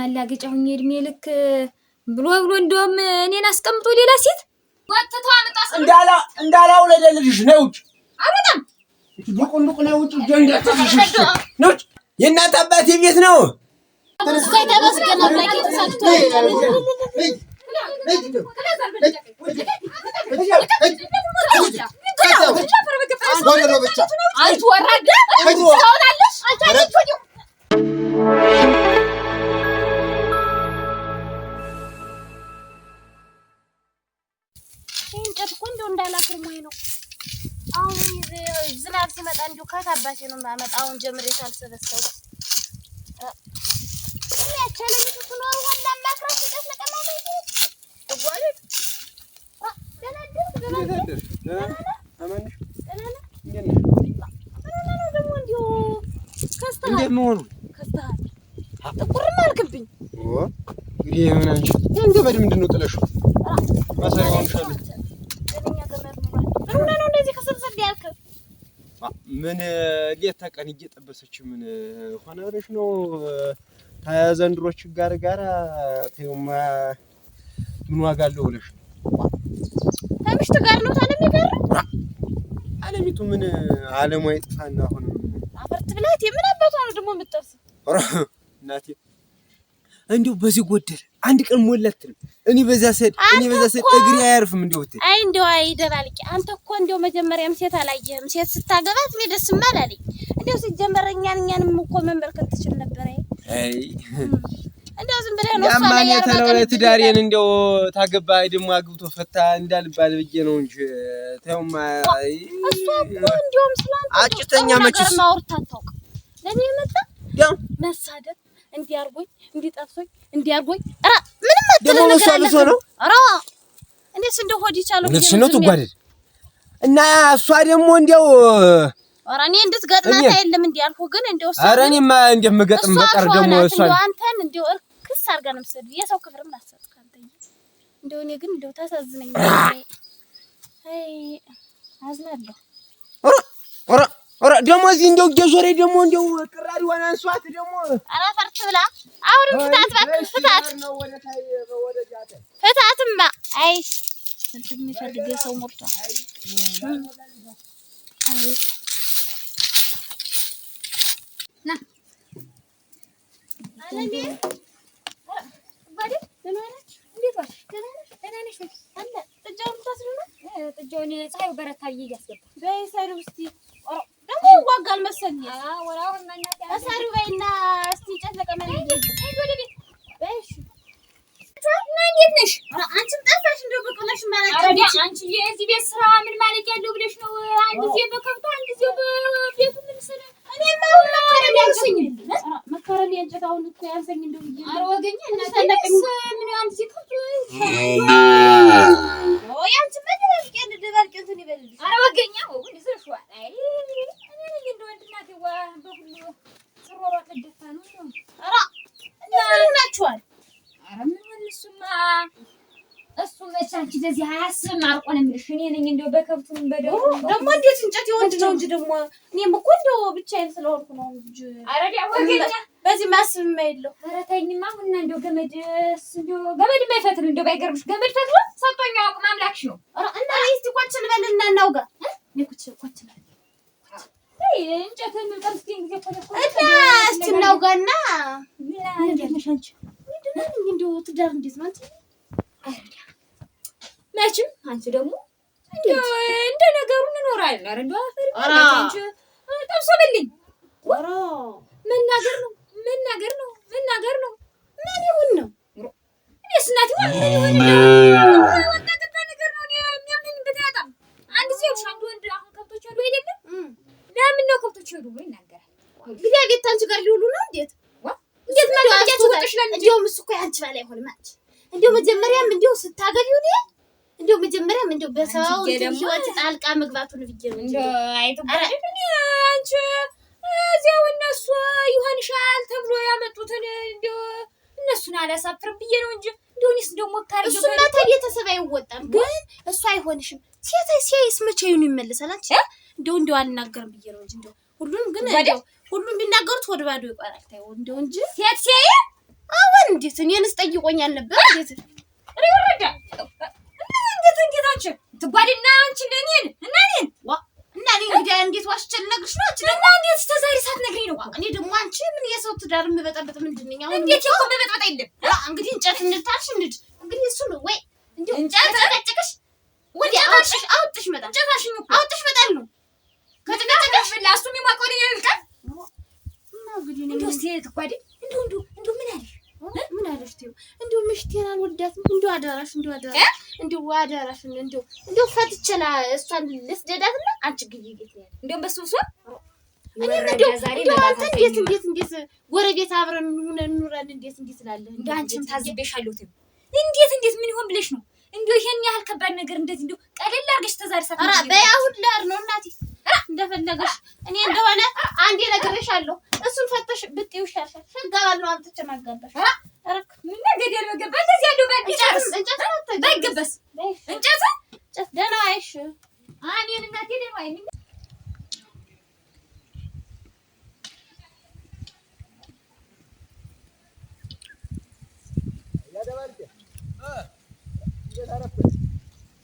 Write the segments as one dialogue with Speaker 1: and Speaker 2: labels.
Speaker 1: አላገጫሁኝ እድሜ ልክ ብሎ እንደውም እኔን አስቀምጦ ሌላ ሴት ወጥተው አመጣስ
Speaker 2: እንዳላው ለደልልሽ ነው ውጭ
Speaker 1: አመጣም
Speaker 2: ዱቁንዱቅ ነው ውጭ ጀንደትሽ ነው የእናት አባቴ ቤት ነው
Speaker 1: ተመስገን አምላኬ ተሳክቶ ዝናብ ሲመጣ እንዲሁ ከታባሽ ነው ማመጣውን ጀምሬ ሳልሰበሰው ያቻለኝ ትኖር ወላ ማክራሽ ተስለቀማ ነው ተጓለች
Speaker 2: ምን ሌት ተቀን እየጠበሰች ምን ሆነ ብለሽ ነው ታዘንድሮች ጋር ተውማ ምን ዋጋ አለው ብለሽ
Speaker 1: ታምሽት ጋር ነው ታለም ይገር
Speaker 2: አለሚቱ ምን አለሙ አይጥፋና ሆነ
Speaker 1: አፈርት ብላት የምን አባቷ ነው ደሞ የምትጠርስ
Speaker 2: እናቴ እንዴው በዚህ ጎደል አንድ ቀን ሞላትም እኔ በዛ ሰድ እግሪ አያርፍም እንዴው እቴ
Speaker 1: አይ እንዴው አይደባልቂ አንተ እኮ እንዴው መጀመሪያም ሴት አላየህም ሴት ስታገባት ነው ደስ ማላለኝ እንዴው ሲጀመረኛንም እኮ መንበርከት ትችል ነበር
Speaker 2: አይ
Speaker 1: እንዴው ዝም ብለህ ነው
Speaker 2: ያማን የተለው ትዳሬን እንዴው ታገባ ደሞ አግብቶ ፈታ እንዳልባል ብዬ ነው እንጂ ተውማ
Speaker 1: እሷ እኮ እንዴውም ስላንተ
Speaker 2: አጭተኛ መችስ
Speaker 1: ማውርታ ታውቅ ለኔ መጣ ያው መሳደብ እንዲያርጎኝ እንዲጣፍሶኝ እንዲያርጎኝ ኧረ ምንም
Speaker 2: አትነግረኝ ነው
Speaker 1: ኧረ እንዴስ እንደው ሆድ ይቻለው
Speaker 2: እነሱ ነው ትጓደል እና እሷ ደግሞ እንደው
Speaker 1: ኧረ እኔ እንድትገጥማት አይደለም እንዲያልኩ ግን እንደው እሷ
Speaker 2: ኧረ እኔማ እንደምገጥም በቀር ደግሞ እሷ
Speaker 1: አንተን እንደው እርክስ አድርጋ ነው የምትሰድ የሰው ክብርም አትሰጥክ አንተ እንደው እኔ ግን እንደው ታሳዝነኝ አይ አዝናለሁ ኧረ
Speaker 2: ደሞ እዚህ እንደው ገዞሬ ደሞ እንደው ቅራሪ ዋና አንሷት ደሞ
Speaker 1: ኧረ ፈርት ብላ አሁንም ፍታት ባክህ ፍታትማ አይ ስንት የሚፈልግ ሰው ሞልቷል አይ ና አለኔ ባዲ ደህናነሽ እንዴት ዋልሽ ደህናነሽ አለ ጥጃውን ታስሩና ጥጃውን ፀሐዩ በረታዬ ያስገባ በይሰሩ እስቲ ደግሞ ይዋጋል መሰለኝ ወራውና አሳሩ በይና እስቲ ጨለቀመኝ ወደ ቤት በይሽ እንዴት ነሽ አንቺም ጠፋሽ እንደው በቀላሽ ማለት አንቺ የዚህ ቤት ስራ ምን ማለት ያለው ብለሽ ነው አንድ ጊዜ በከብቷ አንድ ጊዜ በቤቱ ምን ሰለ እኔማ መከረም ያንሰኝ መከረም ያንጨታውን እኮ ያንሰኝ እንደው ይሄ አረ ወገኛ እናንተ ምን አንድ ጊዜ ከብቶ ያንቺ መደረቅ ያለ ደባርቅ እንትን ይበልልሽ አረ ወገኛ ወንድ ዘሽዋ አይ እኔ እንደው እናቴ ዋ በሁሉ ጽሮሯት ልደፋ ነው አረ እንዴት ናችኋል አረ ምን ወንሱማ እሱ መቻንቺ ለዚህ አያስብም አርቆ ነው የሚልሽ እኔ ነኝ እንደው በከብቱም ደግሞ እንዴት እንጨት ይወንድ ነው እንጂ ደግሞ እኔም እኮ እንደው ብቻዬን ስለሆንኩ ነው እንጂ አረ ወገኛ በዚህ ማስብ የማይለው አረ ተይኝማ አሁን እንደው ገመድስ እንደው ገመድ የማይፈትል እንደው ባይገርምሽ ገመድ ፈትሎ ሰጥቶኛ አውቅ ማምላክሽ ነው አረ እና እስቲ ቁጭ ልበልና እናውጋ ቁጭ ልበል እንጨትን ቀምስቲን ጊዜ ተለቆ እና እስቲ እናውጋና እንዴት ነሽ አንቺ እንደው ትዳር እንዴት ነው አንቺ መቼም አንቺ ደግሞ እንደ ነገሩ እንኖራለን አረ እንደው አፈር አንቺ ጠብሶልኝ ወራ መናገር ነው ምን ይሁን ነው እኔስ እናቴ ምን ይሁን ነው ወጣቀጣ ነገር ነው የሚያምን በታጣ አንድ ሲው ሻንዱ ወንድ አሁን ከብቶች አሉ አይደለም ለምን ነው ከብቶች አሉ ወይ ይናገራል እንግዲህ ቤት አንቺ ጋር ሊውሉ ነው እንዴት ማለት ወጥሽ ነው እንደው እሱ እኮ ያንቺ ባላይ ሆነ ማች እንደው መጀመሪያም እንደው ስታገቢው ነው እንደው መጀመሪያም እንደው በሰው ህይወት ጣልቃ መግባቱን ብዬ ነው እንደው አይተባለ አንቺ እዚያው እነሱ ይሆንሻል ተብሎ ያመጡትን እንደው እነሱን አላሳፍርም ብዬ ነው እንጂ እንደውንስ እንደው ሞካሪ ነው እሱና ተቤተሰብ አይወጣም ግን እሱ አይሆንሽም ሴት መቼውን ይመለሳል አንቺ እንደው አልናገርም ብዬ ነው እንጂ እንደው ሁሉም ግን እንደው ሁሉም ቢናገሩት ወደ ባዶ ይቀራል ታዩ እንደው እንጂ ሴት
Speaker 3: አሁን እንዴት እኔንስ ጠይቆኛል ነበር እንዴት
Speaker 1: ረረዳ እንዴት አንቺ ትጓድና አንቺ ለኔን እና እኔን
Speaker 3: እና እኔ እንግዲህ እንዴት ዋሽቼ ልነግርሽ ነው አንቺ
Speaker 1: እና እንዴት እስከ ዛሬ ሳትነግሪኝ ነው
Speaker 3: እኔ ደግሞ አንቺ ምን የሰው ትዳር የምበጠበጥ ምንድነኝ አሁን
Speaker 1: እንዴት እኮ መበጥበጥ የለም
Speaker 3: እንግዲህ እንጨት እንድታልሽ እንግዲህ እሱ ነው ወይ እንጨት ተቀጭቅሽ ወዲያ አውጥሽ መጣ
Speaker 1: ጨታሽኝ እኮ
Speaker 3: አውጥሽ መጣል ነው
Speaker 1: ከተቀጭቅሽ ላሱ የሚማቀው ነው ያልቃል
Speaker 3: እና እንግዲህ
Speaker 1: እንደው ትጓድ እንደው
Speaker 3: ምን አለሽ ተይው እንደው ምሽቴን አልወዳትም እንደው አደራሽ እንደው አደራሽ እንደው ፈትቸና እሷን ልስደዳትና አንቺ ግቢ ቤት ነው
Speaker 1: እንደው በሱሱ
Speaker 3: እኔ እንደው አንተ እንዴት ጎረቤት አብረን ኑረን እንዴት ስላለህ
Speaker 1: እንደው አንቺም ታዝቤሻለሁ ተይው እንዴት ምን ይሆን ብለሽ ነው እንደው ይሄን ያህል ከባድ ነገር እንደዚህ እንደው ቀለል አድርገሽ ተዛሬ ሰዓት
Speaker 3: ኧረ በያሁን ላር ነው እናቴ እንደፈለገሽ እኔ እንደሆነ አንዴ ነግሬሻለሁ እሱን ፈተሽ ብትይው ይሻልሻል ሸጋባል ነው አንተ ተናጋባሽ አረክ
Speaker 1: ምን ነገር ያልገባ እንደዚህ ያለው ባልጨርስ
Speaker 3: እንጨት
Speaker 1: ባይገበስ እንጨት
Speaker 3: ደህና አይሽ
Speaker 1: አኔን እናቴ ደህና አይኝ
Speaker 2: ያደባልከ እየታረፈ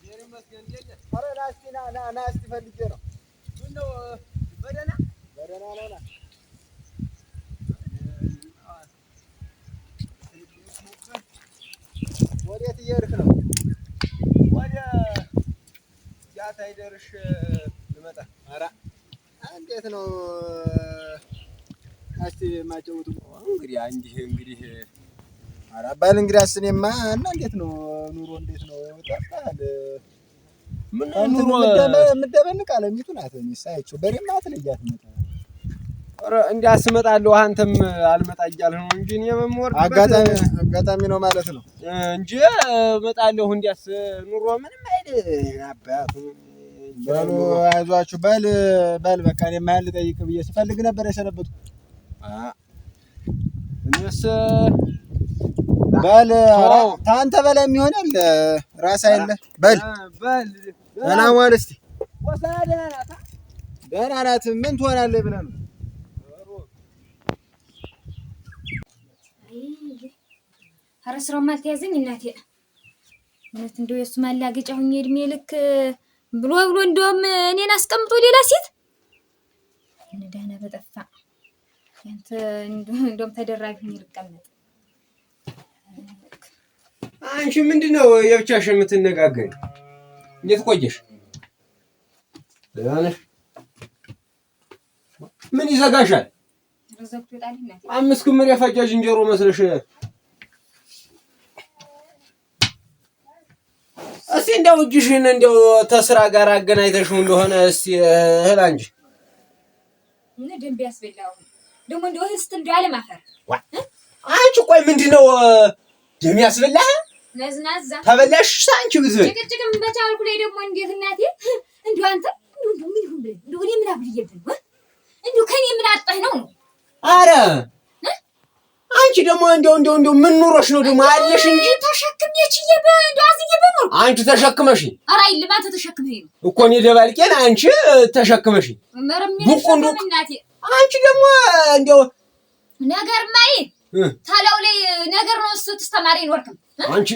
Speaker 2: የኔ መስገን እንዴት ኧረ ና እስቲ ፈልጌ ነው ምነው በደህና ነውና ወዴት እየሄድክ ነው? ወደ ያታይ ደርሽ ልመጣ። ኧረ እንዴት ነው እስቲ ማጨውቱ እንግዲህ ኧረ አባል እንግዲያስ እኔማ እና እንዴት ነው ኑሮ እንዴት ነው ጠፋል? ምን ኑሮ የምትደበንቅ አለሚቱ ናት። እኔስ አይቼው በሬማ አትለያትም። ኧረ እንዲያስ እመጣለሁ አንተም አልመጣ እያልህ ነው እንጂ እኔ የምወርድበት አጋጣሚ ነው ማለት ነው እንጂ እመጣለሁ። እንዲያስ ኑሮ ምንም አይደል አባቱ በሉ አይዟችሁ በል በቃ እኔማ ያን ልጠይቅ ብዬ ስፈልግ ነበር የሰነበትኩ። እኔስ በል ታንተ በላይ የሚሆናል ራስ አይደለ በል ሰላም ዋል እስቲ ወሰና ደህና ናት ምን ትሆናለህ ብለህ ነው
Speaker 1: ኧረ ስራውም አልተያዘኝ እናቴ እውነት እንደው የእሱ ማላገጫ ሁኜ እድሜ ልክ ብሎ እንደውም እኔን አስቀምጦ ሌላ ሴት እንደና በጠፋ አንተ እንደውም ተደራቢ ሁኜ ልቀመጥ።
Speaker 2: አንቺ ምንድነው የብቻሽ የምትነጋገሪ? እንዴት ቆየሽ? ደህና ነሽ? ምን ይዘጋሻል?
Speaker 1: ረዘግቶ ይጣል እናቴ
Speaker 2: 5 ክምር የፈጀ ዝንጀሮ መስለሽ እስቲ እንደው እጅሽን እንደው ተስራ ጋር አገናኝተሽው እንደሆነ እስቲ እህል አንጂ
Speaker 1: ምን ደንብ ያስበላው ደግሞ እንደው እህል ስትል እንደው አለማፈር
Speaker 2: አንቺ ቆይ ምንድነው ደም ያስበላህ?
Speaker 1: ነዝናዛ
Speaker 2: ተበላሽ አንቺ ብዙ
Speaker 1: ጭቅጭቅም በቻልኩ ላይ ደግሞ እንዴት እናቴ እንደው አንተ እንደው ምን ይሁን ብለህ እንደው እኔ ምን አብልየብህ ነው እንደው ከኔ ምን አጣህ ነው?
Speaker 2: አረ አንቺ ደግሞ እንደው ምን ኑሮሽ ነው ደግሞ አለሽ እንጂ
Speaker 1: ተሸክሜች እንደው አዝዬ በኖር
Speaker 2: አንቺ ተሸክመሽ
Speaker 1: ኧረ አይልም አንተ ተሸክመኝ ነው
Speaker 2: እኮ እኔ ደባልቄን አንቺ ተሸክመሽ
Speaker 1: መረም እናቴ
Speaker 2: አንቺ ደግሞ እንደው
Speaker 1: ነገር ማይ ታለው ላይ ነገር ነው እሱ ተስተማሪ ይወርክም
Speaker 2: አንቺ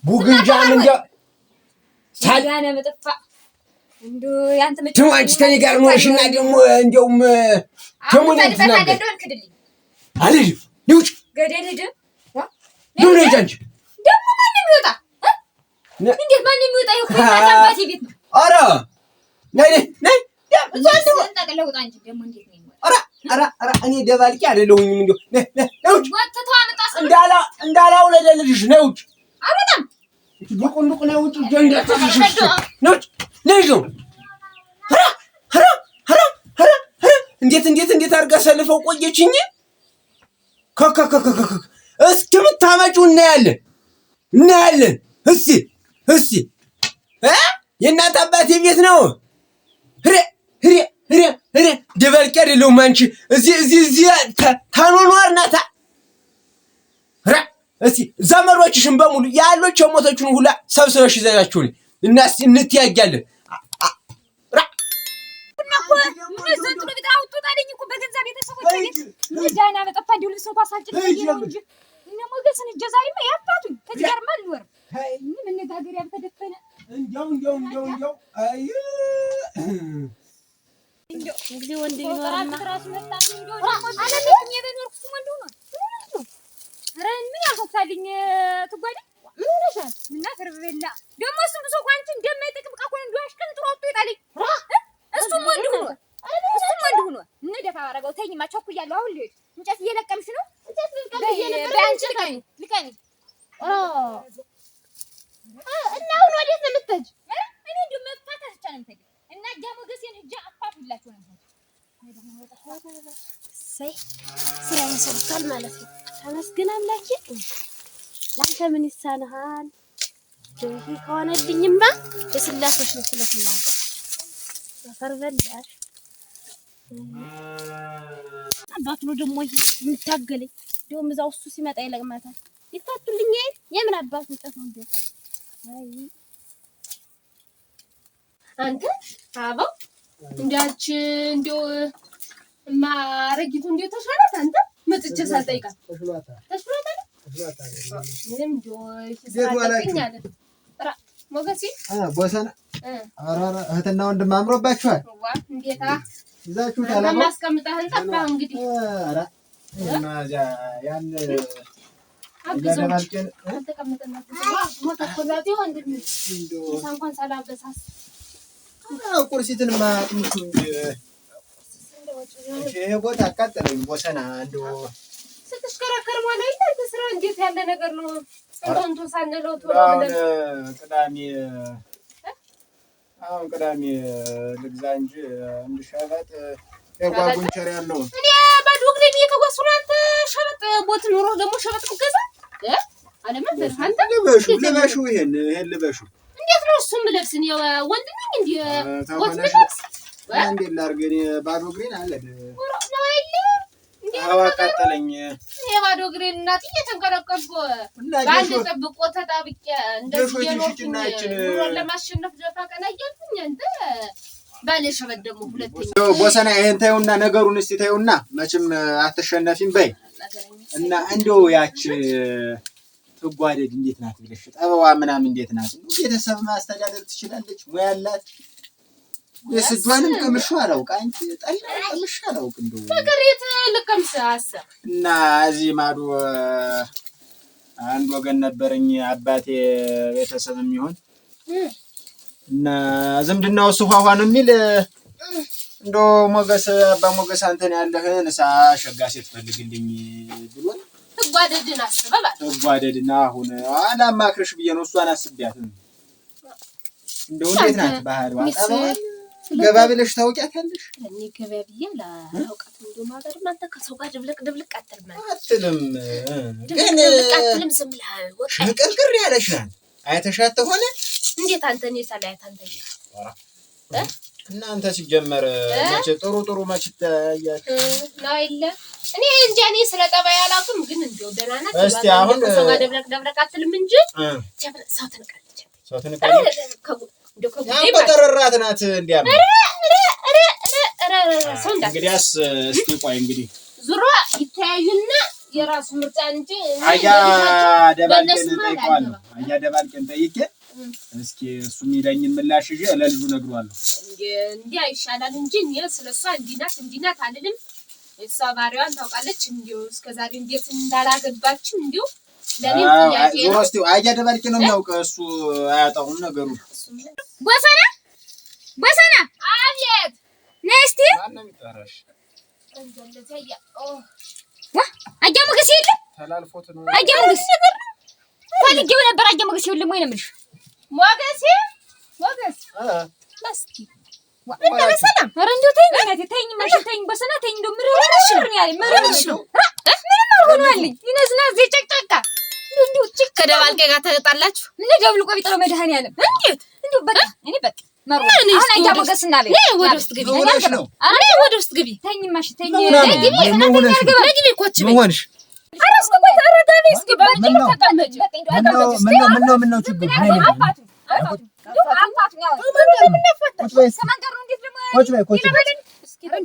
Speaker 2: ቡግንጃም እንደው
Speaker 1: ሳዳነ መጥፋ እንደው ያንተ መጭ
Speaker 2: አንቺ ተኔ ጋር ኖርሽና ደግሞ እንደውም ተሙን
Speaker 1: ተናገደልክልኝ
Speaker 2: አልጅ ንውጭ
Speaker 1: ገደል ሄደ
Speaker 2: ምን ነው አንቺ
Speaker 1: ደግሞ ማን የሚወጣ እንዴት ማን የሚወጣ ይሁን ታባቴ ቤት ነው
Speaker 2: ኧረ ነይ
Speaker 1: ተቀለውጣ እንጂ ደግሞ እንዴት ነው
Speaker 2: ኧረ እኔ ደባልቄ አይደለሁኝም እንደው ነውጭ
Speaker 1: ወጥተው አመጣስ
Speaker 2: እንዳላው ለደልልሽ ነውጭ
Speaker 1: አበጣም
Speaker 2: ዱቁንዱቅ ነውጭ ጀንደት ተሽሽ ነውጭ ነይዞ እንዴት አድርጋ ሰልፈው ቆየችኝ እስከምታመጪው እናያለን እስቲ የእናት አባቴ ቤት ነው ደባልቄ አይደለሁም አንቺ እዚህ ታኗኗር ናታ እስቲ ዘመዶችሽን በሙሉ ያሎች የሞተችን ሁላ ሰብስበሽ ይዘጋችሁልኝ እና እንተያያለን
Speaker 1: ምን ዘንድሮ ቢታውጡ ታለኝ እኮ በገንዘብ ቤተሰቦች ዳና በጠፋ እንዲሁ ልብስ እንኳን ሳልጭን ነው እንጂ እነ ሞገስን እጀዛይማ ያባቱኝ ከዚህ ጋር ማልወር መነጋገሪያ በተደፈነ
Speaker 2: እንዲያው አይ
Speaker 3: እንግዲህ ወንድ ይኖርና
Speaker 1: ራስ መጣኝ እንዲሁ አለኝ የበኖርኩ ወንድ ነው ረን ምን ያልከታልኝ ትጓዴ ምን ሆነሻል እና ተርበላ ደግሞ እሱም ብዙ ቋንጭ እንደማይጠቅም ቃቆን እንዲሁ አሽቀንጥሮ ወጥቶ ይጣልኝ እሱም ወንድ ሆኖ እነ ደፋ አረጋው ተኝማ ቸኩያለሁ አሁን ልሂድ እንጨት እየለቀምሽ ነው እንጨት ልቀምሽ ልቀሚ
Speaker 3: እና አሁን ወዴት ነው የምትሄጂ?
Speaker 1: እኔ እንደው መፋታት ብቻ ነው የምትሄጂው እና ሞገሴን ሂጅ አፋቱላችሁ ነው
Speaker 3: ሰይ ስራ ይሰጣል ማለት ነው። ተመስገን አምላኬ። ላንተ ምን ይሳንሃል? ደግ ከሆነልኝማ የስላሴሽ ነው ስለስላሴ ፈርበላሽ አባቱ ነው ደግሞ የሚታገለኝ እንደውም እዛው እሱ ሲመጣ ይለቅማታል። ይፋቱልኝ የምን አባቱ እንጨት ነው እንዴ? አይ አንተ አባው እንዳች እንደው ማረጊቱ እንደው ተሻላት አንተ መጥቼ ሳልጠይቃት ተሽሏታል ምንም እንደው ይሳቀኛል ሞገሲ
Speaker 2: ቦሰና አራራ እህትና ወንድም አምሮባችኋል
Speaker 1: ዋ እንዴታ
Speaker 2: ይዛችሁ ታላማ
Speaker 3: ማስቀምጣህን ጠፋህ እንግዲህ
Speaker 2: አራ እና ያን ያደባልከን
Speaker 3: ተቀምጠና ሞተኮላቲ ወንድም እንኳን ሰላም በሳስ
Speaker 2: ቁርሲትንማ ትምቱ ይሄ ቦታ አቃጠለኝ ቦሰና እንደው
Speaker 3: ስትሽከረከር ማለት እንደ ስራ እንዴት ያለ ነገር ነው እንቶ ሳንለው ቶሎ
Speaker 2: አሁን ቅዳሜ ልግዛ እንጂ እንድሸበጥ የጓጉንቸር ያለው
Speaker 3: እኔ ባዶ እግሬን እየተጓዝኩ አንተ ሸበጥ ቦት ኑሮ ደግሞ ሸበጥ ልገዛ አለመበር አንተ
Speaker 2: ልበሹ ይሄን ልበሹ
Speaker 3: እንዴት ነው እሱም ልብስን ወንድ ነኝ እንዴ ቦት ልብስ
Speaker 2: እንዴት ላድርግ እኔ ባዶ እግሬን አለ
Speaker 3: ነው አይደል
Speaker 2: አዋቃጠለኝ
Speaker 3: የባዶ እግሬን እናት እየተንከረከርኩ ባንድ ጠብቆ ተጣብቄ እንደዚህ የኖርኩኝ ኑሮን ለማሸነፍ ደፋ ቀና እያልኩኝ አንተ ባለ ሸበጥ ደግሞ ሁለተኛ
Speaker 2: ቦሰና ይሄን ታዩና ነገሩን እስቲ ታዩና መቼም አትሸነፊም በይ እና እንደው ያች ትጓደድ እንዴት ናት ብለሽ ጠበዋ ምናምን እንዴት ናት ቤተሰብ ማስተዳደር ትችላለች ሙያ አላት የስጇንም ቀምሾ አላውቅ አንቺ ጠላ ቀምሾ አላውቅ እንደው
Speaker 3: ተቀሪት ልቀምስ አሰብ
Speaker 2: እና እዚህ ማዶ አንድ ወገን ነበረኝ አባቴ ቤተሰብ የሚሆን እና ዝምድናው ሱፋፋ ነው የሚል እንደው ሞገስ አባ ሞገስ አንተን ያለህ ንሳ ሸጋ ሴት ፈልግልኝ ብሎ
Speaker 3: ትጓደድና አስበባ
Speaker 2: ትጓደድና አሁን አላማክርሽ ብዬ ነው እሷን አስቢያት እንደው እንዴት ናት ባህሪዋ ጠባዋ ገባ ብለሽ ታውቂያታለሽ?
Speaker 3: እኔ ገባ ብዬ ላውቃት እንደው ማገር አንተ ከሰው ጋር ድብልቅ
Speaker 2: አትልም ግን
Speaker 3: አትልም ዝም ብለህ ወጣ
Speaker 2: ቅርቅር ያለሽ አይተሻት ሆነ
Speaker 3: እንዴት አንተ እኔ ሳላያት አንተ
Speaker 2: እናንተ ሲጀመር መቼ ጥሩ መቼ ታያችሁ
Speaker 3: ነው አይደለ እኔ እንጃ እኔ ስለ ጠባይ አላውቅም ግን እንደው ደህና ናት
Speaker 2: እስቲ አሁን
Speaker 3: ከሰው ጋር ድብልቅ አትልም እንጂ ሰው ትንቀለች እንደው
Speaker 2: ከጉዳይ ናት እንዲያም እንግዲያስ እስቲ ቆይ እንግዲህ
Speaker 3: ዙሮ ይተያዩና የራሱ ምርጫ እንጂ
Speaker 2: አያ ደባልቀን ጠይቄ እስኪ እሱ የሚለኝን ምላሽ ይዤ ለልጁ ነግሯለሁ
Speaker 3: እንዴ ይሻላል እንጂ እኔ ስለሷ እንዲናት አልልም እሷ ባሪዋን ታውቃለች እንዴው እስከዛሬ እንዴት እንዳላገባችው እንዴው ለኔ ጥያቄ ነው
Speaker 2: እስቲ አያ ደባልቀን ነው የሚያውቅ እሱ አያጣውም ነገሩ
Speaker 1: ቦሰና
Speaker 3: አቤት
Speaker 1: ነስቲ
Speaker 2: ማን ነው የሚጠራሽ
Speaker 3: እንደለተያ
Speaker 1: አያ ሞገስ የለም
Speaker 2: ተላልፎት ነው
Speaker 1: አያ ሞገስ ፈልጌው ነበር አያ ሞገስ የለም ወይ ነው የምልሽ ሞገስ ላስኪ ወንደ በሰላም ኧረ እንደው ተይኝ እናቴ ተይኝ ማሽ ተይኝ ቦሰና ተይኝ እንደው ምርርሽ ነው ያለኝ ምርርሽ ነው ምንም አልሆነልኝ ይነዝና እዚህ ጨቅጨቃ እንደው ጭቅ
Speaker 3: ከደባልቄ ጋር ተጣላችሁ
Speaker 1: ምን ደብልቆ ቢጥለው መድኃኒዓለም እንዴት እንደው በቃ እኔ በቃ አሁን አያ ሞገስ እናለ
Speaker 3: ወደ ውስጥ ግቢ ወደ ውስጥ ግቢ
Speaker 1: ተይኝ ማሽ ተይኝ
Speaker 3: ግቢ ግቢ ኮች
Speaker 2: ምን ሆንሽ
Speaker 1: አራስኩ ቆይ ተረጋቢ እስኪ ባንቺ ተቀመጭ
Speaker 2: ምነው ችግር
Speaker 1: አፋቱ ነው
Speaker 2: ቁጭ በይ ምን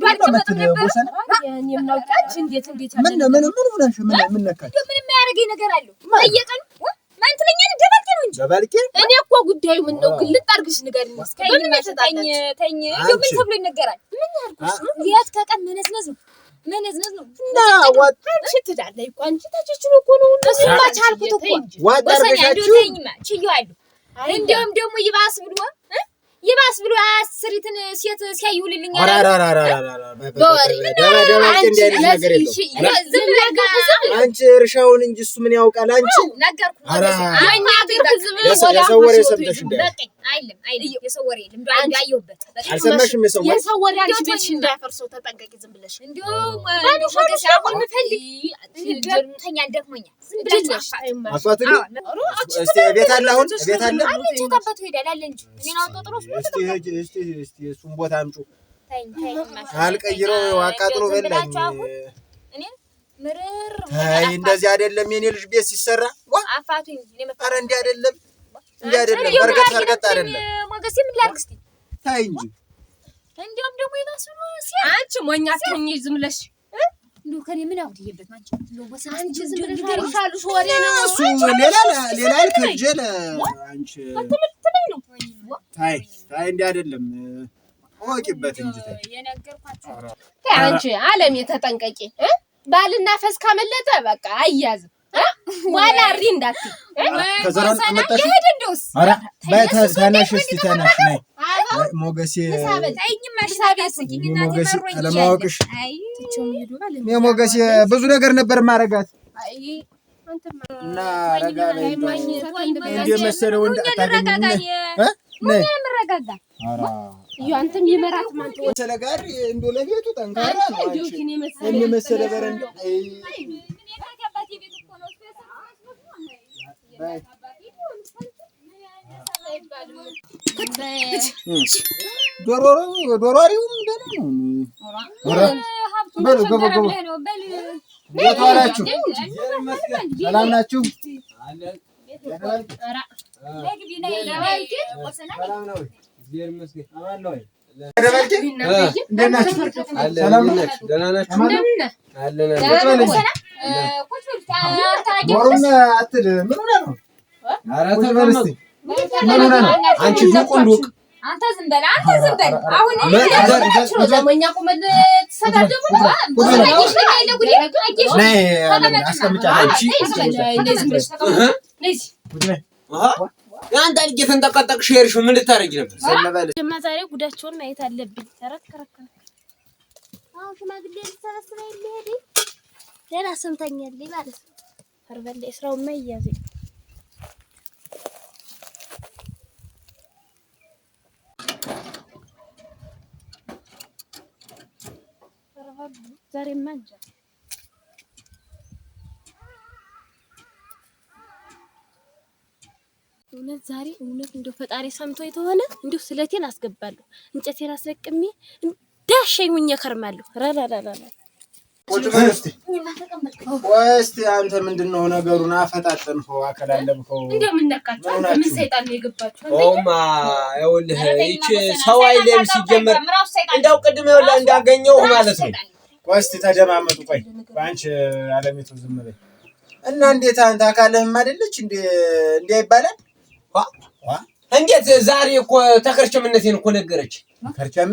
Speaker 2: ነካች?
Speaker 1: ምን የሚያደርገኝ ነገር አለው? በየቀኑ ማን ትለኛለህ? ደባልቄ ነው እንጂ
Speaker 2: ደባልቄ።
Speaker 3: እኔ እኮ ጉዳዩ ምን ነው ግልጥ አድርግሽ ንገሪኝ።
Speaker 1: ምን ተብሎ ይነገራል? ምን ያልኩሽ ነው? ሊያት ከቀን መነዝነዝ ነው እና
Speaker 3: አንቺ ትዳለይ እኮ አንቺ ታችቹ እኮ ነው
Speaker 1: እሱማ ቻልኩት እኮ
Speaker 2: ዋዳርገሻችሁ
Speaker 1: ችዬዋለሁ። እንደውም ደግሞ ይባስ ብሎ አስሪትን ሴት ሲያይውልልኝ
Speaker 2: አንቺ እርሻውን እንጂ እሱ ምን ያውቃል? አንቺ የሰው ወሬ ሰምተሽ የሰው ወሬ
Speaker 3: አንቺ ቤትሽ እንዳያፈርሰው ተጠንቀቂ። ዝም ብለሽ
Speaker 2: ቤት አለ አሁን ቤት አለ እስቲ እሱን ቦታ አምጪ አልቀይረው አቃጥሎ በላኝ። አይ እንደዚህ አይደለም የኔ ልጅ ቤት ሲሰራ
Speaker 1: አፋቱኝ
Speaker 2: ኧረ እንዲህ አይደለም በርገጥ አይደለም
Speaker 1: ሞገሴ ምን ላድርግ እስቲ
Speaker 2: ታይ እንጂ
Speaker 1: እንደውም ደግሞ ይባስሉ
Speaker 3: አንቺ ሞኛ አትሁኚ ዝም ብለሽ
Speaker 1: እንደው ከኔ ምን አውድዬበት አንቺ
Speaker 3: አንቺ ዝም ብለሽ ገርሻሉሽ ወሬ ነው
Speaker 2: እሱ ሌላ ከጀለ አንቺ ታይ እንዲህ አይደለም ወቂበት እንጂ
Speaker 1: የነገርኳችሁ
Speaker 3: አንቺ ዓለም የተጠንቀቂ ባልና ፈስ ካመለጠ በቃ አያዝም ዋላ አሪ እንዳትይ
Speaker 2: ከዘራን ተመጣሽ ኧረ በታናሽ እስቲ ታናሽ ነይ ሞገሴ ሞገሴ ለማወቅሽ ሞገሴ ብዙ ነገር ነበር ማረጋት እና ረጋ ላይ እንደ መሰለ ወንድ አታገኝም
Speaker 1: ምን ያምረጋጋ
Speaker 3: አንተም ይመራት ማንተ
Speaker 2: ወሰለ ጋር እንዶ ለቤቱ ጠንካራ ነው አንቺ መሰለ በረንዳ ዶሮሪውም ሰላም ናችሁ?
Speaker 4: አንቺ ዱቅ
Speaker 1: አንተ ዝም በል አሁን
Speaker 3: ለማኛ ቆመል ተሰዳደቡ
Speaker 4: አንተ ልጅ ተንጠቀጠቅሽ ሄርሽ ምን ልታረጊ ነበር?
Speaker 3: ዛሬ ጉዳቸውን ማየት አለብኝ። ተረከረከ
Speaker 5: አሁን ሽማግሌ ተሰበስበ ይሄድ ሌላ ሰምታኛል ማለት ነው። ፈርበል እስራው ማይያዝ
Speaker 3: ዛሬ ማንጃ እውነት ዛሬ እውነት እንደው ፈጣሪ ሰምቶ የተሆነ እንደው ስለቴን አስገባለሁ እንጨቴን አስለቅሜ እንዳሸኝ ሁኜ ከርማለሁ። ረላላላ
Speaker 2: ቁጭ በል እስቲ አንተ ምንድነው ነገሩን አፈጣጠንከው አከላለብከው
Speaker 3: እንደምን ነካችሁ? ምን ሰይጣን ነው የገባችሁ?
Speaker 4: ኦማ ይኸውልህ ይቺ ሰው አይለም ሲጀመር እንደው ቅድም ይኸውልህ እንዳገኘው ማለት ነው።
Speaker 2: ቆይ እስቲ ተደማመጡ። ቆይ ባንቺ አለሚቱ ዝም በል እና እንዴት አንተ አካለህም አይደለች እንዴ ይባላል?
Speaker 4: እንዴት ዛሬ እኮ ተከርቸምነቴን እኮ ነገረች።
Speaker 2: ከርቸም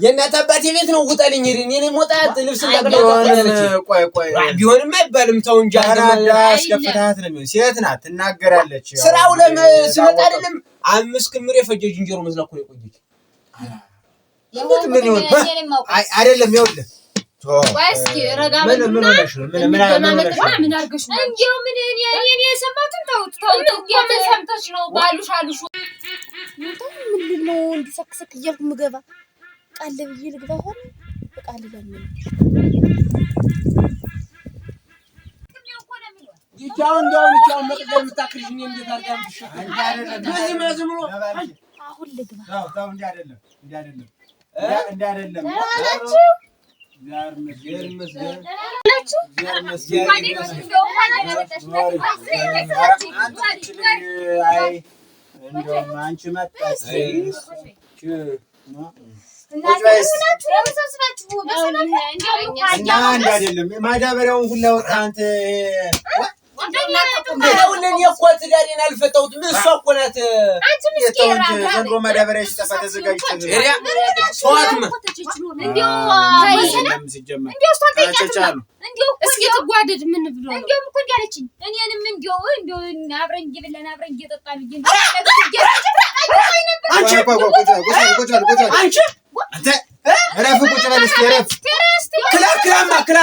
Speaker 4: የእናት አባቴ ቤት ነው ውጣልኝ ሄድን የኔ ሞጣት ልብስ እንዳቀደቀለች።
Speaker 2: ቆይ
Speaker 4: ቢሆንም አይባልም ተው እንጂ
Speaker 2: አራዳ አስከፍታት ነው ሴት ናት ትናገራለች።
Speaker 4: ስራው ለመስመጣ አይደለም 5 ክምር የፈጀ ጅንጀሮ መስላ እኮ የቆየች
Speaker 2: እንዴት ምን ይሆን አይደለም ይኸውልህ
Speaker 3: ወይስኪ ረጋ
Speaker 2: ምን ሆነሽ ነው?
Speaker 3: ምን አርገሽ ነው?
Speaker 1: እንዴው ምን እኔ የሰማሁትን ተውት
Speaker 3: ምን ሰምተሽ ነው? ባሉሽ አሉሽ
Speaker 5: ምን ነው እንዲሰክሰክ እያልኩ ምገባ ቃል ብዬ ልግባ ሆነ ቃል ለምን
Speaker 4: ይቻውን መጥገር ምታክልሽ ነው እንዴት አርጋምሽ አንቺ አይደለም ማዝምሮ
Speaker 5: አሁን ልግባ
Speaker 2: ታው እንዴ አይደለም ዛር መስገን አንቺ መጣሽ እና አንድ አይደለም ማዳበሪያውን ሁላ ወጣ አንተ
Speaker 4: እንደውለን የቆት ዳሪን አልፈታውት ምን እሷ እኮ ናት
Speaker 2: ዘንድሮ ማዳበሪያ ሲጠፋ ተዘጋጅተህ
Speaker 4: ሰዋትማ
Speaker 3: እስኪ ትጓደድ ምን ብሎ ነው
Speaker 1: እንደውም እኮ እንዳለችኝ እኔንም እንደው አብረን እየበላን አብረን እየጠጣን ብዬ
Speaker 2: አንቺ አንተ ረፍ ቁጭ በል እስኪ ረፍ
Speaker 4: ክላ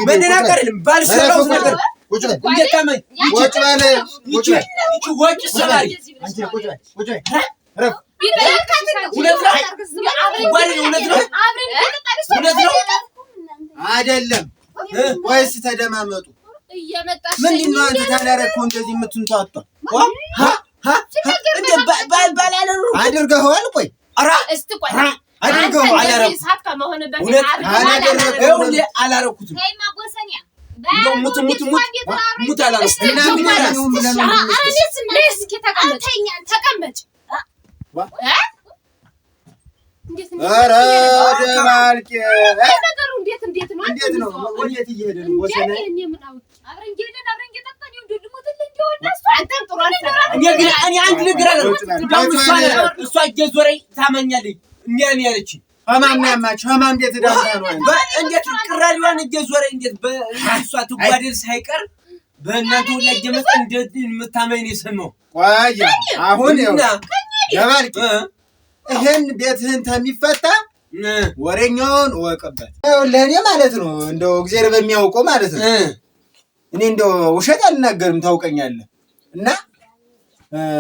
Speaker 4: መነናቀርልም ባልሰራው ነገር
Speaker 2: ቁጭ በል
Speaker 4: እንደታመኝ
Speaker 2: ቁጭ በል ቁጭ በል
Speaker 4: እቺ ወጭ ሰማሪ
Speaker 2: አንቺ ቁጭ በል ረፍ
Speaker 4: እውነት ነው
Speaker 2: አይደለም ወይስ ተደማመጡ ምንድን ነው አንተ ታላረከው እንደዚህ የምትንቷጧ አድርገኸዋል ቆይ
Speaker 4: ኧረ
Speaker 3: እስቲ ቆይ
Speaker 2: አድርገኸው
Speaker 4: አላረኩትም ሙት አላረኩትም
Speaker 3: ተቀመጭ
Speaker 2: ኧረ ደባልቄ
Speaker 3: ነገሩ እንዴት ነው
Speaker 2: ወዴት እየሄደ ነው ወሰነ
Speaker 4: እኔ አንድ ነገር አለ እሷ እየዞረኝ ታመኛለች እኛን ያለችኝ
Speaker 2: ህማም ያማችሁ ህማም እንዴት ዳታ ነው
Speaker 4: እንዴት ቅራሪዋን እየዞረኝ እንዴት በእሷ ትጓደል ሳይቀር በእናንተ ሁላ እየመጣ እንዴት የምታመኝ ነው
Speaker 2: ቆይ አሁን ደባልቄ ይሄን ቤትህን ተሚፈታ ወሬኛውን ወቀበት ለኔ ማለት ነው እንደው እግዚአብሔር በሚያውቀው ማለት ነው እኔ እንደው ውሸት አልናገርም ታውቀኛለህ እና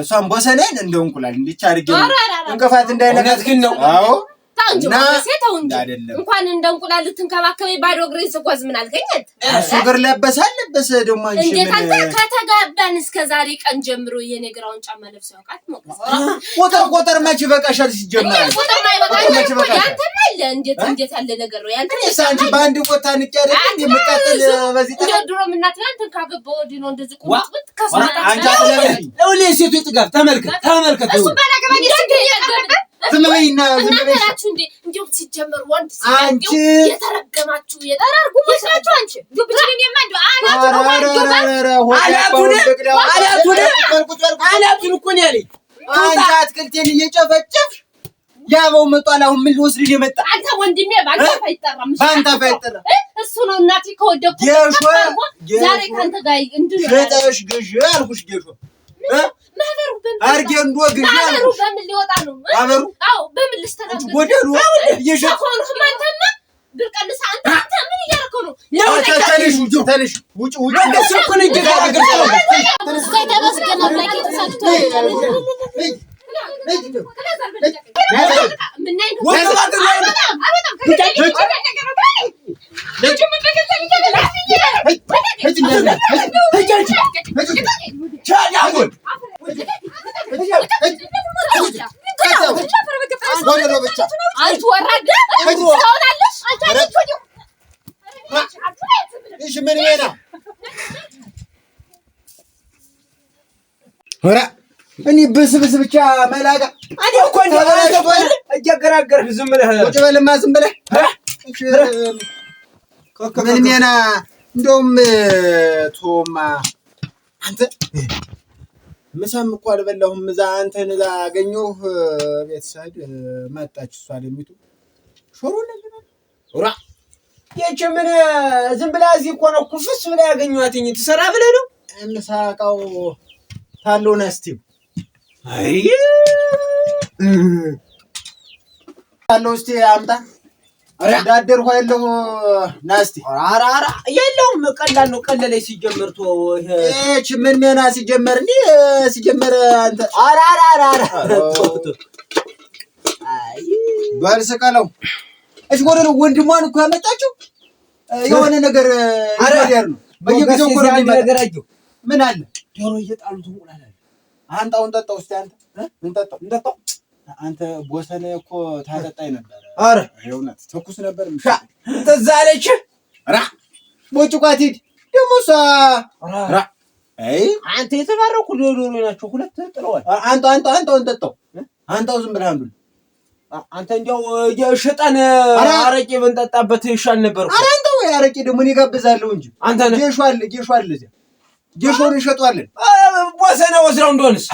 Speaker 2: እሷም ቦሰነን እንደው እንቁላል እንድቻርገ እንቅፋት እንዳይነካት ግን ነው አዎ
Speaker 3: ታንጆ ሰተው እንኳን እንደ እንቁላል ልትንከባከበኝ ባዶ እግሬን ስጓዝ ምን አልገኘት
Speaker 2: እሱ እግር ለበሰ ደሞ አንቺ
Speaker 3: እንዴት አንተ ከተጋባን እስከ ዛሬ ቀን ጀምሮ የነግራውን ጫማ ለብሶ ያውቃት ነው
Speaker 2: ቆጠር መች በቃሻል ሲጀመር
Speaker 3: ቆጠር ማይበቃ ያንተ ማለ እንዴት ያለ ነገር ነው ያንተ
Speaker 2: አንቺ ባንድ ቦታ ንቀር እንደምቀጥል በዚህ
Speaker 3: ድሮ ምናት ያንተ ካገባው ወዲ ነው እንደዚህ ቁጥጥ ከሰማታ
Speaker 2: አንቺ አለበይ
Speaker 4: ለውሌ ሴቱ ይጥጋብ ተመልከት
Speaker 3: እሱ ባላገባኝ
Speaker 2: ዝምበይና
Speaker 3: ዝምበይናችሁ እንዴው ሲጀመር ወንድ ሲያንቺ የተረገማችሁ የጠራርጉ መስላችሁ አንቺ ዱብችን የማንዱ
Speaker 4: አላቱን እኮ ነው ያለኝ
Speaker 2: አንቺ አትክልቴን እየጨፈጨፍሽ ያበው መጣላ አሁን ምን ልወስድ የመጣ
Speaker 3: አንተ ወንድሜ ባንተ ፈይጠራም
Speaker 2: ባንተ ፈይጠራ
Speaker 3: እሱ ነው እናቴ ከወደቁ ዛሬ ካንተ ጋር እንድን
Speaker 2: ሸጠሽ ግዢ አልኩሽ ጌሾ
Speaker 3: ማህበሩ
Speaker 2: አርጌንዶ ግዢ
Speaker 3: ማህበሩ በምን ሊወጣ ነው
Speaker 2: ማህበሩ
Speaker 3: አዎ በምን ልስተናገድ
Speaker 2: ጎደሉ እየሸጠው
Speaker 3: ማንተማ ብርቀልሳ አንተ ምን እያደረከው ነው
Speaker 2: ተነሽ ውጭ
Speaker 4: እንደሱ እኮ ነው ይገዛገር
Speaker 5: ተመስገን አምላክ ተሳክቶ
Speaker 2: እኔ በስብስ ብቻ መላጋ
Speaker 4: እኔ እኮ እያገራገርህ ዝም ብለህ
Speaker 2: ቁጭ በልማ ዝም ብለህ ምን ሜና እንደውም ቶማ አንተ ምሳም እኮ አልበላሁም እዛ አንተን እዛ አገኘሁህ ቤት ስሄድ መጣች እሷ ለሚቱ ሾሮ ለምን
Speaker 4: ይህች ምን ዝም ብላ እዚህ እኮ ነው ኩፍስ ብላ ያገኘኋትኝ ትሰራ ብለህ ነው
Speaker 2: ምሳቃው ታለው ነስቲው
Speaker 4: አይ
Speaker 2: ታለው እስቲ አምጣ ዳደርኩ አይለው ናስቲ
Speaker 4: አራ የለውም ቀላል ነው ቀለለ ሲጀመር ቶ
Speaker 2: እቺ ምን ሜና ሲጀመር እንዴ ሲጀመር አንተ
Speaker 4: አራ
Speaker 2: አይ ባልሰቀለው እሺ ጎደሉ ወንድሟን እኮ ያመጣችው የሆነ ነገር ይወደር ነው በየጊዜው እኮ ነገር አየሁ ምን አለ ዶሮ እየጣሉት እንቁላል አንጣውን ጠጣው እስቲ አንተ እንጠጣው አንተ ቦሰነ እኮ ታጠጣይ ነበር
Speaker 4: አረ
Speaker 2: ይኸውና ተኩስ ነበር
Speaker 4: ተዛለች
Speaker 2: ቦጭቋት ሂድ ደሞሳ አይ
Speaker 4: አንተ የተባረኩ ዶሮ ናቸው ሁለት ጥለዋል።
Speaker 2: አንተው እንጠጣው አንተው ዝም ብለህ አንዱ
Speaker 4: አንተ እንዲያው የሸጣን አረቄ ብንጠጣበት ይሻል ነበር።
Speaker 2: ኧረ አንተው አረቄ ደግሞ እኔ ጋብዛለሁ እንጂ
Speaker 4: አንተ ነህ
Speaker 2: ጌሾ አለ እዚያ ጌሾን እንሸጠዋለን።
Speaker 4: ወሰነ ወስራው እንደሆነስ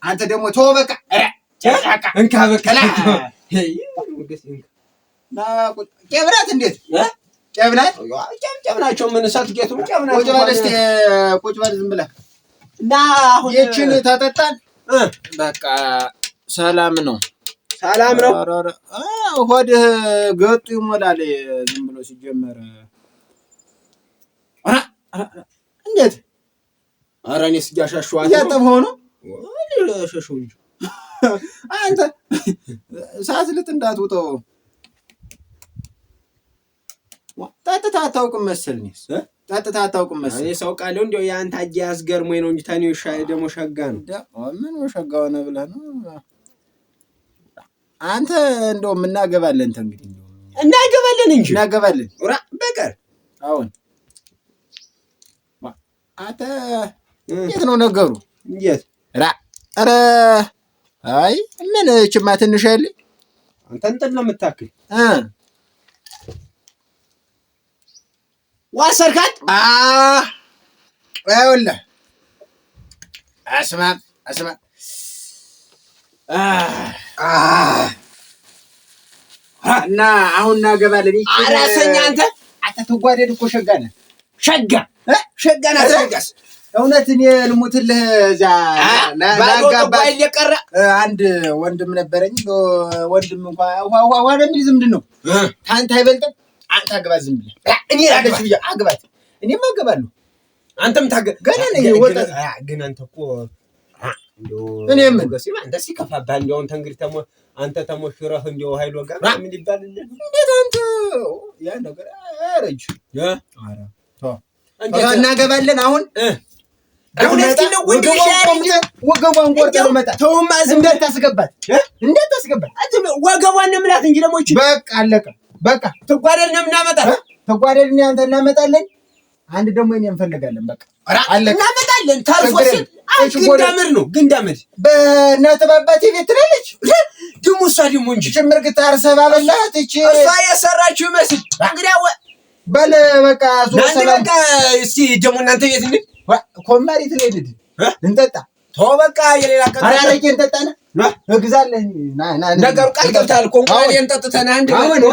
Speaker 2: አንተ ደግሞ ተወው በቃ ጨቃቃ
Speaker 4: እንካ በቀላ
Speaker 2: ና ቄብራት እንዴት ቄብራት
Speaker 4: ጨብናቸው ምን ሳትጌቱ ጨብናቸው
Speaker 2: ቁጭ በል እስኪ ቁጭ በል ዝም ብለህ
Speaker 4: እና አሁን
Speaker 2: ይችን ተጠጣን በቃ ሰላም ነው።
Speaker 4: ሰላም ነው።
Speaker 2: ሆድህ ገጡ ይሞላል ዝም ብሎ ሲጀመር። እንዴት
Speaker 4: ኧረ እኔስ እያሻሸኋት ነው።
Speaker 2: እያጠብኸው ነው?
Speaker 4: ሸሸው እንጂ
Speaker 2: አንተ ሳትልጥ እንዳትውጠው ጠጥተህ አታውቅም መሰል። እኔስ ጠጥተህ አታውቅም መሰል።
Speaker 4: እኔ ሰው ቃለው እንደው የአንተ አያያዝ ገርሞኝ ነው እንጂ ተኔው ሻይ ደግሞ ሸጋ ነው።
Speaker 2: ምን ሸጋ ሆነ ብለህ ነው? አንተ እንደው እናገባለን እንግዲህ
Speaker 4: እናገባለን እንጂ
Speaker 2: እናገባለን
Speaker 4: በቀር
Speaker 2: አሁን አንተ እንዴት ነው ነገሩ?
Speaker 4: እንዴት
Speaker 2: ኧረ አይ ምን እችማ ትንሽ አይደል
Speaker 4: አንተ እንትን ነው የምታክል ዋሰርካት
Speaker 2: ይኸውልህ አስማ እና አሁን እናገባለን።
Speaker 4: አራሰኛ አንተ
Speaker 2: ትጓደድ እኮ ሸጋ ነህ።
Speaker 4: ሸጋ ናት። ሸጋስ
Speaker 2: እውነት እኔ ልሙትልህ እዚያ
Speaker 4: ላጋባ የቀረ
Speaker 2: አንድ ወንድም ነበረኝ። ወንድም እንኳን ውሃ የሚል ዝምድን ነው። ታንተ አይበልጥም። አንተ አግባ ዝም ብለህ እኔ አገች ብዬ አግባት። እኔም አገባለሁ።
Speaker 4: አንተም
Speaker 2: ገና ነኝ ወጣት
Speaker 4: ግን አንተ እኮ
Speaker 2: እኔም
Speaker 4: አንተ ሲከፋብህ እንደው አንተ ተሞሽረህ እንደው ኃይሎ ጋር ምን ይባልልህ?
Speaker 2: እንዴት አንተ ያ ነገር አረጅ እናገባለን። አሁን
Speaker 4: እውነት ነው
Speaker 2: ወገቧን ቆርጠህ ነው መጣ።
Speaker 4: ተውማ ዝም ብለህ ታስገባት ወገቧን ነው የምላት እንጂ ደግሞ እቺ
Speaker 2: በቃ አለቀ። በቃ
Speaker 4: ትጓደል ነው የምናመጣት።
Speaker 2: ተጓደል ነው አንተ እናመጣለን። አንድ ደግሞ እኔ እንፈልጋለን። በቃ
Speaker 4: አለቀ እናመጣለን። ታርፎስ ግንዳምር ነው ግንዳምር
Speaker 2: በእናትህ አባቴ ቤት ትላለች።
Speaker 4: ደግሞ እሷ ደግሞ እንጂ
Speaker 2: ጭምር ግታር ሰባበላት እቺ
Speaker 4: እሷ የሰራችው ይመስል እንግዲህ
Speaker 2: በለ በቃ
Speaker 4: ሰላም በቃ እስቲ ደግሞ እናንተ ቤት እንዴ
Speaker 2: ኮማሪት ነው ሄድ እንጠጣ
Speaker 4: ተው በቃ የሌላ ቀን
Speaker 2: አራረቄ እንጠጣና እግዛለህ ና
Speaker 4: ነገሩ ቃል ገብተሃል እኮ እንኳን እንጠጥተና አንድ
Speaker 2: አሁን ነው